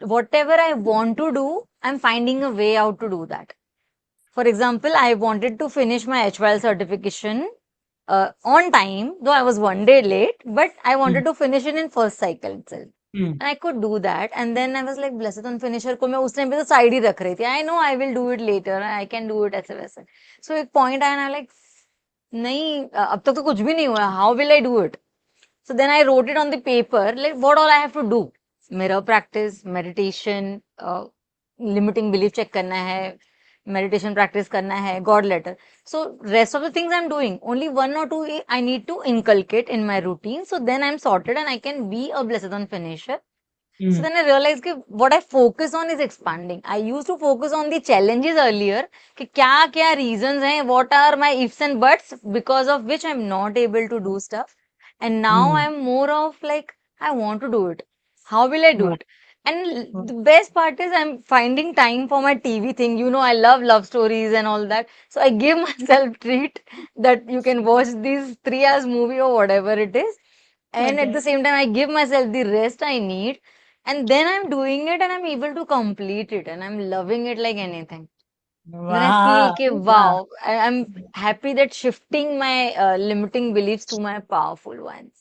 whatever I want to do, I'm finding a way out to do that. For example, I wanted to finish my HYL certification on time, though I was one day late, but I wanted to finish it in first cycle itself. And I could do that. And then I was like, Blessathon Finisher को मैं उस time पे तो side ही रख रही थी. I know I will do it later. I can do it ऐसे वैसे. So एक point आया ना, like, नहीं, अब तक तो कुछ भी नहीं हुआ. How will I do it? So then I wrote it on the paper, like what all I have to do. Mirror practice, meditation, limiting belief check करना है, meditation practice करना है, God letter. So rest of the things I'm doing, only one or two I need to inculcate in my routine. So then I'm sorted and I can be a Blessathon finisher. So then I realized that what I focus on is expanding. I used to focus on the challenges earlier. कि क्या reasons हैं, what are my ifs and buts because of which I'm not able to do stuff. And now I'm more of like, I want to do it. How will I do it? And the best part is I'm finding time for my TV thing. You know, I love stories and all that. So I give myself treat that you can watch these 3 hours movie or whatever it is. And at the same time, I give myself the rest I need. And then I'm doing it and I'm able to complete it. And I'm loving it like anything. Then I feel Wow. कि wow, I'm happy that shifting my limiting beliefs to my powerful ones.